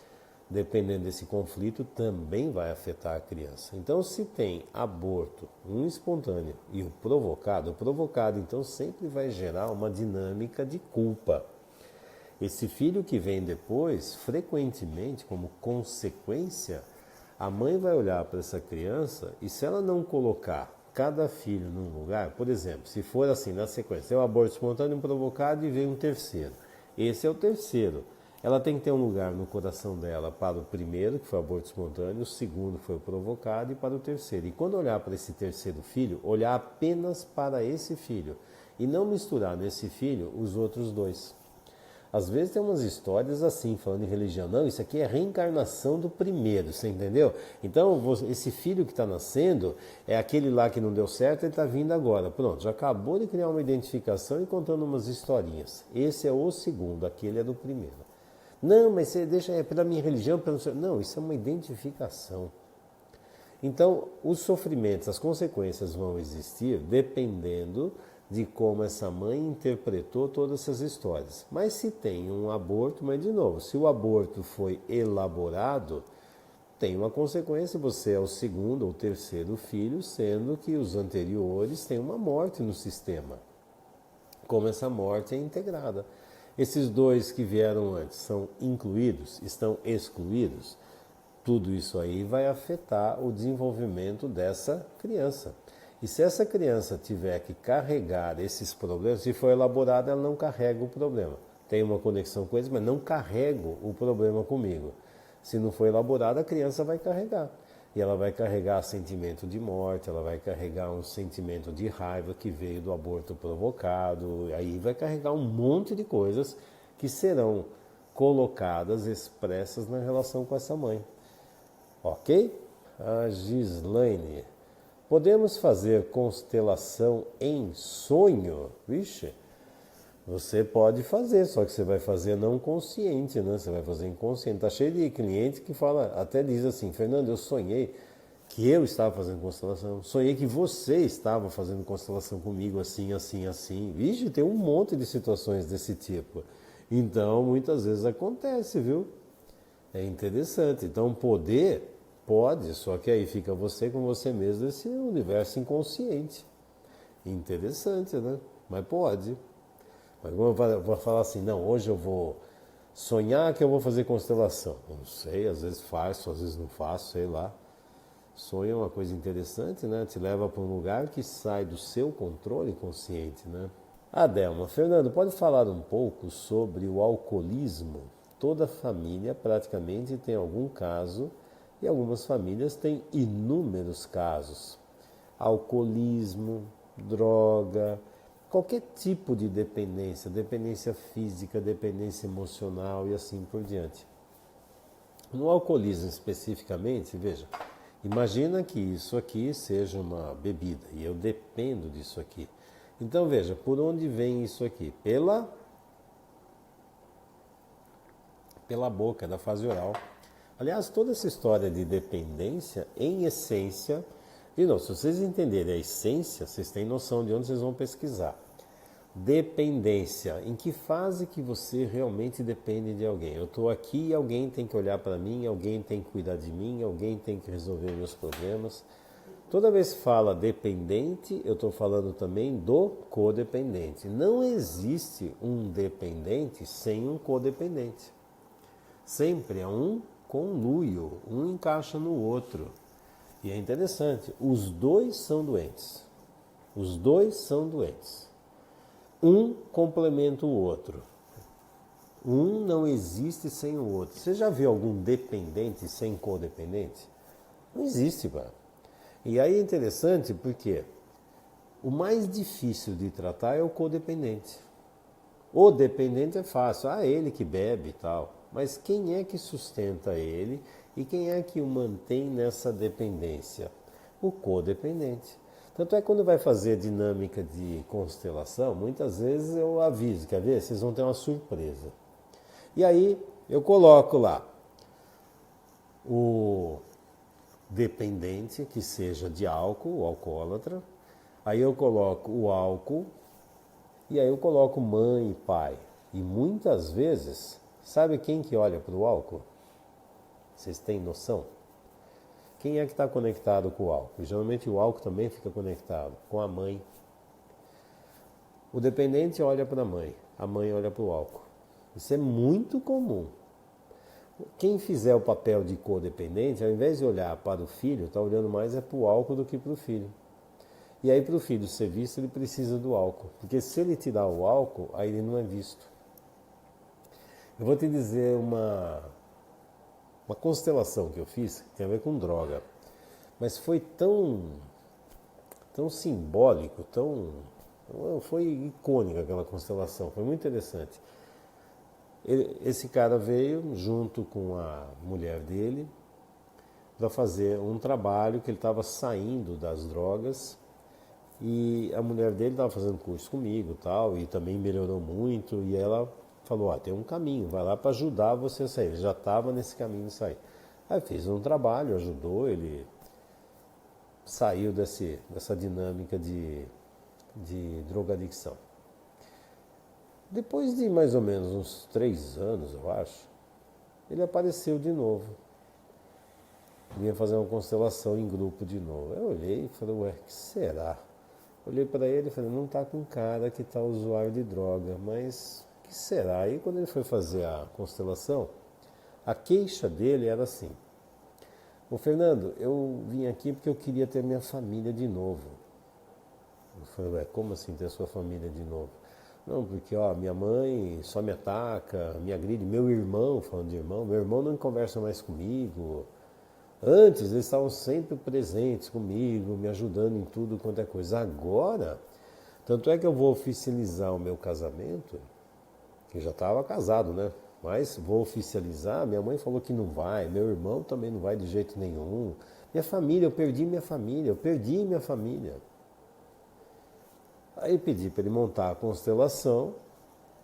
Dependendo desse conflito, também vai afetar a criança. Então, se tem aborto, um espontâneo e o provocado então sempre vai gerar uma dinâmica de culpa. Esse filho que vem depois, frequentemente, como consequência, a mãe vai olhar para essa criança e se ela não colocar cada filho num lugar, por exemplo, se for assim na sequência, é o aborto espontâneo, um provocado e vem um terceiro. Esse é o terceiro. Ela tem que ter um lugar no coração dela para o primeiro, que foi o aborto espontâneo, o segundo foi o provocado, e para o terceiro. E quando olhar para esse terceiro filho, olhar apenas para esse filho e não misturar nesse filho os outros dois. Às vezes tem umas histórias assim, falando em religião. Não, isso aqui é reencarnação do primeiro, você entendeu? Então, esse filho que está nascendo é aquele lá que não deu certo, ele está vindo agora. Pronto, já acabou de criar uma identificação e contando umas historinhas. Esse é o segundo, aquele é do primeiro. Não, mas você deixa, é pela minha religião, pelo seu... Não, isso é uma identificação. Então, os sofrimentos, as consequências vão existir dependendo de como essa mãe interpretou todas essas histórias. Mas se tem um aborto, mas de novo, se o aborto foi elaborado, tem uma consequência, você é o segundo ou terceiro filho, sendo que os anteriores têm uma morte no sistema. Como essa morte é integrada. Esses dois que vieram antes são incluídos, estão excluídos? Tudo isso aí vai afetar o desenvolvimento dessa criança. E se essa criança tiver que carregar esses problemas, se for elaborada, ela não carrega o problema. Tem uma conexão com eles, mas não carrego o problema comigo. Se não for elaborada, a criança vai carregar. E ela vai carregar sentimento de morte, ela vai carregar um sentimento de raiva que veio do aborto provocado, aí vai carregar um monte de coisas que serão colocadas, expressas na relação com essa mãe. Ok? A Gislaine. Podemos fazer constelação em sonho? Vixe, você pode fazer, só que você vai fazer não consciente, né? Você vai fazer inconsciente. Tá cheio de cliente que fala, até diz assim, Fernando, eu sonhei que eu estava fazendo constelação, sonhei que você estava fazendo constelação comigo assim, assim, assim. Vixe, tem um monte de situações desse tipo. Então, muitas vezes acontece, viu? É interessante. Então, poder pode, só que aí fica você com você mesmo, esse universo inconsciente. Interessante, né? Mas pode. Mas como eu vou falar assim, não, hoje eu vou sonhar que eu vou fazer constelação. Não sei, às vezes faço, às vezes não faço, sei lá. Sonho é uma coisa interessante, né? Te leva para um lugar que sai do seu controle consciente, né? Adelma, Fernando, pode falar um pouco sobre o alcoolismo? Toda família praticamente tem algum caso e algumas famílias têm inúmeros casos. Alcoolismo, droga, qualquer tipo de dependência, dependência física, dependência emocional e assim por diante. No alcoolismo especificamente, veja, imagina que isso aqui seja uma bebida e eu dependo disso aqui. Então veja, por onde vem isso aqui? Pela boca, da fase oral. Aliás, toda essa história de dependência, em essência, de novo, se vocês entenderem a essência, vocês têm noção de onde vocês vão pesquisar. Dependência, em que fase que você realmente depende de alguém? Eu estou aqui e alguém tem que olhar para mim, alguém tem que cuidar de mim, alguém tem que resolver meus problemas. Toda vez que fala dependente, eu estou falando também do codependente. Não existe um dependente sem um codependente. Sempre é um conluio, um encaixa no outro. E é interessante, os dois são doentes. Os dois são doentes. Um complementa o outro. Um não existe sem o outro. Você já viu algum dependente sem codependente? Não existe, cara. E aí é interessante porque o mais difícil de tratar é o codependente. O dependente é fácil, ele que bebe e tal. Mas quem é que sustenta ele e quem é que o mantém nessa dependência? O codependente. Tanto é que quando vai fazer dinâmica de constelação, muitas vezes eu aviso, quer ver? Vocês vão ter uma surpresa. E aí eu coloco lá o dependente, que seja de álcool, o alcoólatra. Aí eu coloco o álcool e aí eu coloco mãe e pai. E muitas vezes, sabe quem que olha para o álcool? Vocês têm noção? Quem é que está conectado com o álcool? Geralmente o álcool também fica conectado com a mãe. O dependente olha para a mãe olha para o álcool. Isso é muito comum. Quem fizer o papel de codependente, ao invés de olhar para o filho, está olhando mais para o álcool do que para o filho. E aí para o filho ser visto, ele precisa do álcool. Porque se ele tirar o álcool, aí ele não é visto. Eu vou te dizer uma constelação que eu fiz, que tem a ver com droga. Mas foi tão simbólico, foi icônica aquela constelação, foi muito interessante. Esse cara veio junto com a mulher dele para fazer um trabalho que ele estava saindo das drogas e a mulher dele estava fazendo curso comigo tal, e também melhorou muito e ela falou, tem um caminho, vai lá para ajudar você a sair. Ele já estava nesse caminho de sair. Aí fez um trabalho, ajudou, ele saiu dessa dinâmica de drogadicção. Depois de mais ou menos uns 3 anos, eu acho, ele apareceu de novo. Vinha fazer uma constelação em grupo de novo. Eu olhei e falei, ué, que será? Olhei para ele e falei, não está com cara que está usuário de droga, mas que será? Aí quando ele foi fazer a constelação, a queixa dele era assim: ô Fernando, eu vim aqui porque eu queria ter minha família de novo. Eu falei, ué, como assim ter sua família de novo? Não, porque ó, minha mãe só me ataca, me agride, meu irmão, falando de irmão, meu irmão não conversa mais comigo. Antes eles estavam sempre presentes comigo, me ajudando em tudo quanto é coisa. Agora, tanto é que eu vou oficializar o meu casamento, que já estava casado, né? Mas vou oficializar, minha mãe falou que não vai, meu irmão também não vai de jeito nenhum. Minha família, eu perdi minha família, eu perdi minha família. Aí pedi para ele montar a constelação,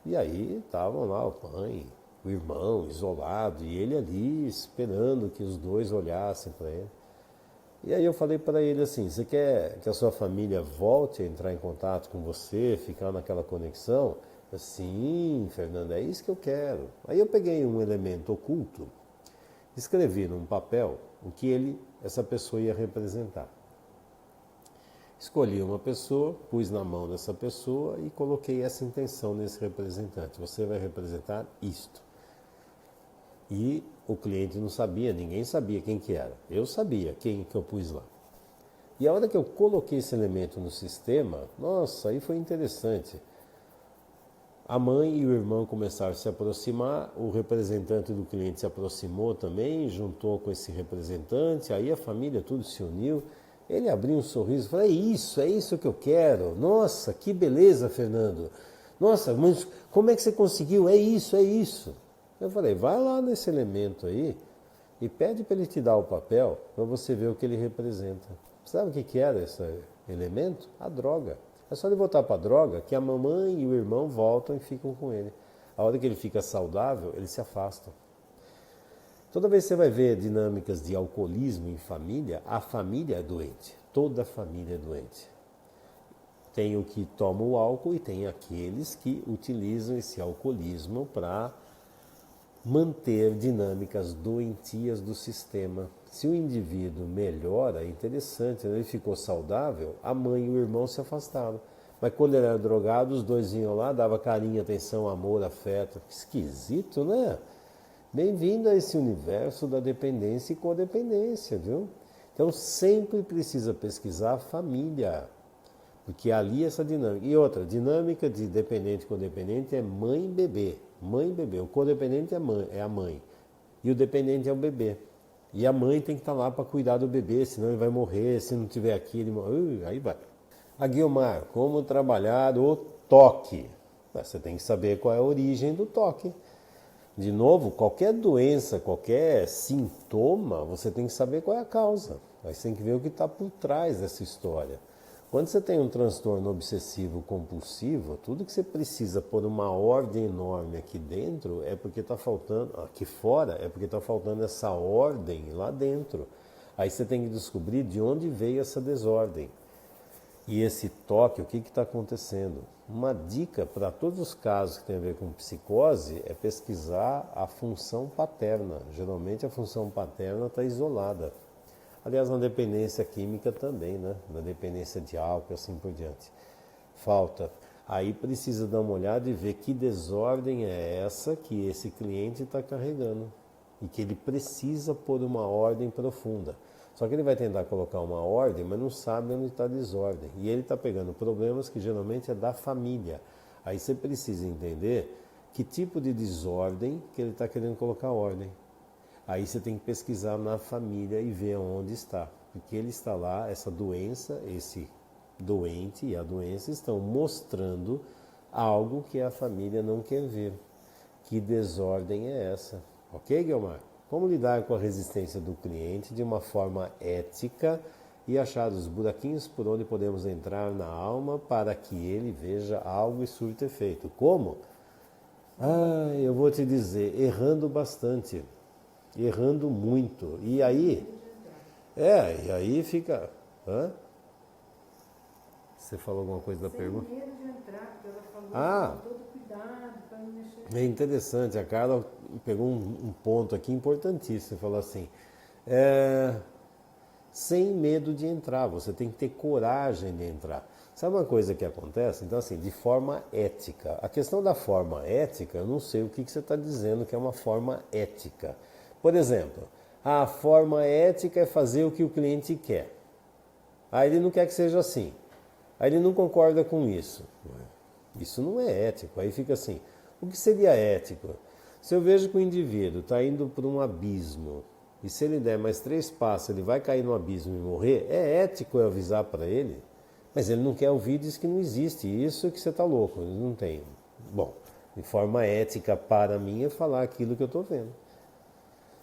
e aí estavam lá o pai, o irmão isolado, e ele ali esperando que os dois olhassem para ele. E aí eu falei para ele assim, você quer que a sua família volte a entrar em contato com você, ficar naquela conexão? Sim, Fernando, é isso que eu quero. Aí eu peguei um elemento oculto, escrevi num papel o que essa pessoa ia representar. Escolhi uma pessoa, pus na mão dessa pessoa e coloquei essa intenção nesse representante. Você vai representar isto. E o cliente não sabia, ninguém sabia quem que era. Eu sabia quem que eu pus lá. E a hora que eu coloquei esse elemento no sistema, nossa, aí foi interessante. A mãe e o irmão começaram a se aproximar, o representante do cliente se aproximou também, juntou com esse representante, aí a família tudo se uniu. Ele abriu um sorriso e falou, é isso que eu quero. Nossa, que beleza, Fernando. Nossa, mas como é que você conseguiu? É isso, é isso. Eu falei, vai lá nesse elemento aí e pede para ele te dar o papel para você ver o que ele representa. Sabe o que era esse elemento? A droga. É só ele voltar para a droga que a mamãe e o irmão voltam e ficam com ele. A hora que ele fica saudável, eles se afastam. Toda vez que você vai ver dinâmicas de alcoolismo em família, a família é doente. Toda família é doente. Tem o que toma o álcool e tem aqueles que utilizam esse alcoolismo para manter dinâmicas doentias do sistema. Se o indivíduo melhora, é interessante, ele ficou saudável, a mãe e o irmão se afastaram. Mas quando ele era drogado, os dois iam lá, dava carinho, atenção, amor, afeto. Esquisito, né? Bem-vindo a esse universo da dependência e codependência, viu? Então sempre precisa pesquisar a família, porque ali essa dinâmica. E outra, dinâmica de dependente e codependente é mãe e bebê. Mãe e bebê. O codependente é a mãe e o dependente é o bebê. E a mãe tem que estar lá para cuidar do bebê, senão ele vai morrer, se não tiver aqui, ele morre. Aí vai. A Guilmar, como trabalhar o toque? Você tem que saber qual é a origem do toque. De novo, qualquer doença, qualquer sintoma, você tem que saber qual é a causa. Aí você tem que ver o que está por trás dessa história. Quando você tem um transtorno obsessivo compulsivo, tudo que você precisa pôr uma ordem enorme aqui dentro é porque está faltando, aqui fora, é porque está faltando essa ordem lá dentro. Aí você tem que descobrir de onde veio essa desordem. E esse toque, o que está acontecendo? Uma dica para todos os casos que tem a ver com psicose é pesquisar a função paterna. Geralmente a função paterna está isolada. Aliás, na dependência química também, né? Na dependência de álcool e assim por diante. Falta. Aí precisa dar uma olhada e ver que desordem é essa que esse cliente está carregando. E que ele precisa pôr uma ordem profunda. Só que ele vai tentar colocar uma ordem, mas não sabe onde está a desordem. E ele está pegando problemas que geralmente é da família. Aí você precisa entender que tipo de desordem que ele está querendo colocar ordem. Aí você tem que pesquisar na família e ver onde está. Porque ele está lá, essa doença, esse doente e a doença estão mostrando algo que a família não quer ver. Que desordem é essa? Ok, Guilmar? Como lidar com a resistência do cliente de uma forma ética e achar os buraquinhos por onde podemos entrar na alma para que ele veja algo e surta efeito. Como? Eu vou te dizer, errando bastante, errando muito. E aí fica... Hã? Você falou alguma coisa da pergunta? Sem medo de entrar, porque ela falou com todo cuidado para não mexer. É interessante, a Carla pegou um ponto aqui importantíssimo. Você falou assim, sem medo de entrar, você tem que ter coragem de entrar. Sabe uma coisa que acontece? Então, assim, de forma ética. A questão da forma ética, eu não sei o que você está dizendo que é uma forma ética. Por exemplo, a forma ética é fazer o que o cliente quer. Aí ele não quer que seja assim. Aí ele não concorda com isso. Isso não é ético. Aí fica assim, o que seria ético? Se eu vejo que o indivíduo está indo para um abismo, e se ele der mais 3 passos, ele vai cair no abismo e morrer, é ético eu avisar para ele? Mas ele não quer ouvir, diz que não existe. Isso que você está louco, não tem. Bom, de forma ética para mim é falar aquilo que eu estou vendo.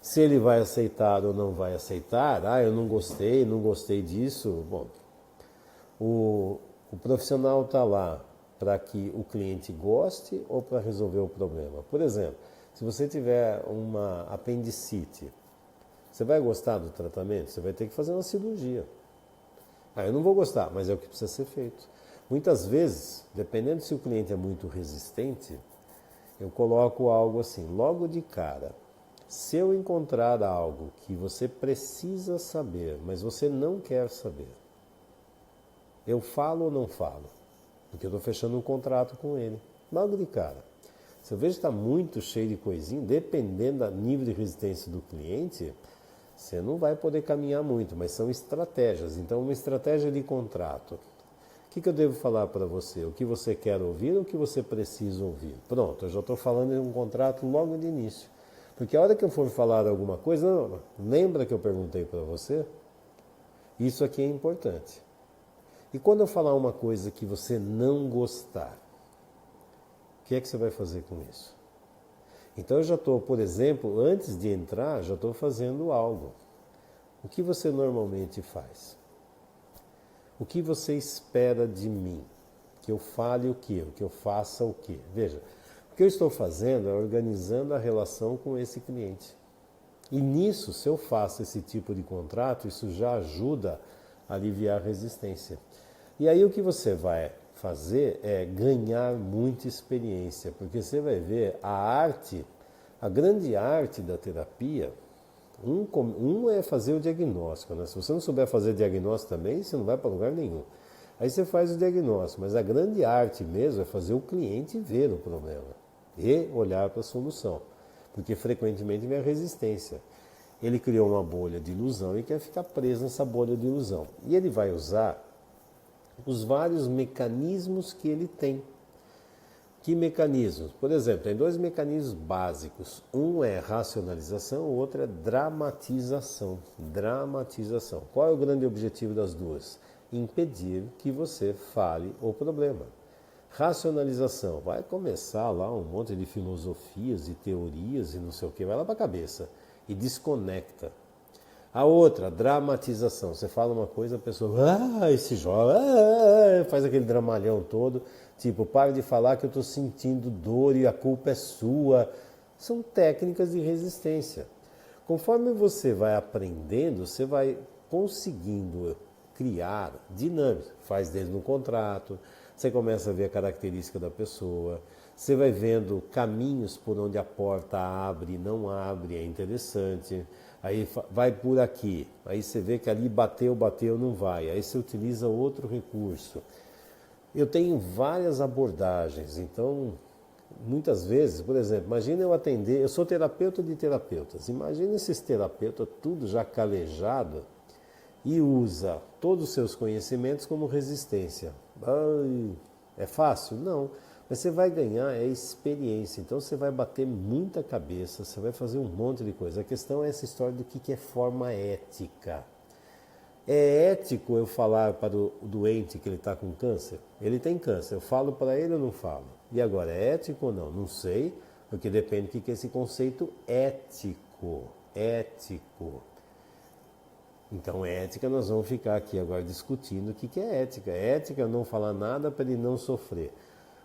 Se ele vai aceitar ou não vai aceitar, eu não gostei disso, bom, o profissional está lá para que o cliente goste ou para resolver o problema. Por exemplo, se você tiver uma apendicite, você vai gostar do tratamento? Você vai ter que fazer uma cirurgia. Eu não vou gostar, mas é o que precisa ser feito. Muitas vezes, dependendo se o cliente é muito resistente, eu coloco algo assim, logo de cara. Se eu encontrar algo que você precisa saber, mas você não quer saber, eu falo ou não falo? Porque eu estou fechando um contrato com ele. Logo de cara. Se eu vejo que está muito cheio de coisinha, dependendo do nível de resistência do cliente, você não vai poder caminhar muito, mas são estratégias. Então, uma estratégia de contrato. O que eu devo falar para você? O que você quer ouvir ou o que você precisa ouvir? Pronto, eu já estou falando de um contrato logo de início. Porque a hora que eu for falar alguma coisa, lembra que eu perguntei para você? Isso aqui é importante. E quando eu falar uma coisa que você não gostar, o que é que você vai fazer com isso? Então eu já estou, por exemplo, antes de entrar, já estou fazendo algo. O que você normalmente faz? O que você espera de mim? Que eu fale o quê? Que eu faça o quê? Veja, o que eu estou fazendo é organizando a relação com esse cliente. E nisso, se eu faço esse tipo de contrato, isso já ajuda a aliviar a resistência. E aí o que você vai fazer é ganhar muita experiência, porque você vai ver a arte, a grande arte da terapia, um é fazer o diagnóstico, né? Se você não souber fazer diagnóstico também, você não vai para lugar nenhum. Aí você faz o diagnóstico, mas a grande arte mesmo é fazer o cliente ver o problema e olhar para a solução, porque frequentemente vem a resistência. Ele criou uma bolha de ilusão e quer ficar preso nessa bolha de ilusão. E ele vai usar os vários mecanismos que ele tem. Que mecanismos? Por exemplo, tem 2 mecanismos básicos. Um é racionalização, o outro é dramatização. Dramatização. Qual é o grande objetivo das duas? Impedir que você fale o problema. Racionalização. Vai começar lá um monte de filosofias e teorias e não sei o que, vai lá para a cabeça e desconecta. A outra, dramatização. Você fala uma coisa, a pessoa, esse jovem, faz aquele dramalhão todo. Tipo, para de falar que eu estou sentindo dor e a culpa é sua. São técnicas de resistência. Conforme você vai aprendendo, você vai conseguindo criar dinâmica. Faz desde no contrato, você começa a ver a característica da pessoa, você vai vendo caminhos por onde a porta abre, não abre, é interessante. Aí vai por aqui, aí você vê que ali bateu, não vai. Aí você utiliza outro recurso. Eu tenho várias abordagens, então, muitas vezes, por exemplo, imagina eu atender, eu sou terapeuta de terapeutas, imagina esses terapeutas tudo já calejado e usa todos os seus conhecimentos como resistência. É fácil? Não. Mas você vai ganhar experiência, então você vai bater muita cabeça, você vai fazer um monte de coisa. A questão é essa história do que é forma ética. É ético eu falar para o doente que ele está com câncer? Ele tem câncer, eu falo para ele ou não falo? E agora, é ético ou não? Não sei, porque depende do que é esse conceito ético. Ético. Então, ética, nós vamos ficar aqui agora discutindo o que é ética. Ética é não falar nada para ele não sofrer.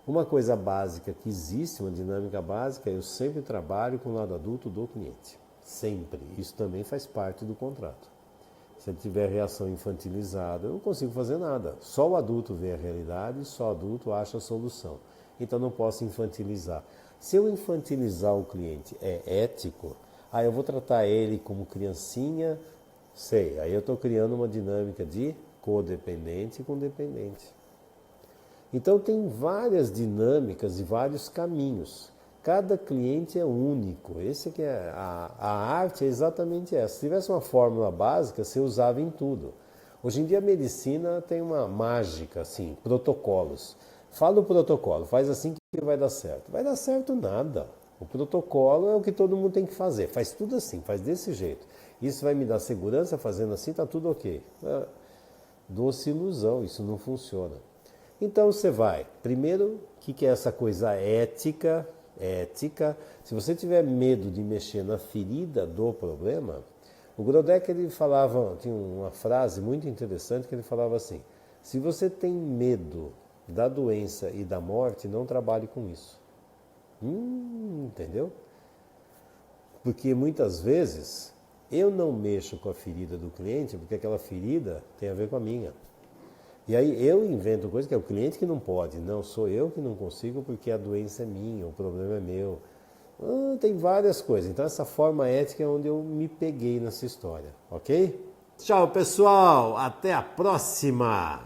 Uma coisa básica que existe, uma dinâmica básica, eu sempre trabalho com o lado adulto do cliente. Sempre. Isso também faz parte do contrato. Se ele tiver reação infantilizada, eu não consigo fazer nada. Só o adulto vê a realidade, só o adulto acha a solução. Então não posso infantilizar. Se eu infantilizar o cliente é ético, aí eu vou tratar ele como criancinha, sei. Aí eu estou criando uma dinâmica de codependente com dependente. Então tem várias dinâmicas e vários caminhos. Cada cliente é único. Esse que é a arte é exatamente essa. Se tivesse uma fórmula básica, você usava em tudo. Hoje em dia a medicina tem uma mágica, assim, protocolos. Fala o protocolo, faz assim que vai dar certo. Vai dar certo nada. O protocolo é o que todo mundo tem que fazer. Faz tudo assim, faz desse jeito. Isso vai me dar segurança, fazendo assim tá tudo ok. Doce ilusão, isso não funciona. Então você vai, primeiro, o que é essa coisa ética? Ética. Se você tiver medo de mexer na ferida do problema, o Grodeck ele falava, tinha uma frase muito interessante que ele falava assim: se você tem medo da doença e da morte, não trabalhe com isso. Entendeu? Porque muitas vezes eu não mexo com a ferida do cliente porque aquela ferida tem a ver com a minha. E aí eu invento coisa que é o cliente que não pode. Não, sou eu que não consigo porque a doença é minha, o problema é meu. Tem várias coisas. Então essa forma ética é onde eu me peguei nessa história, ok? Tchau, pessoal! Até a próxima!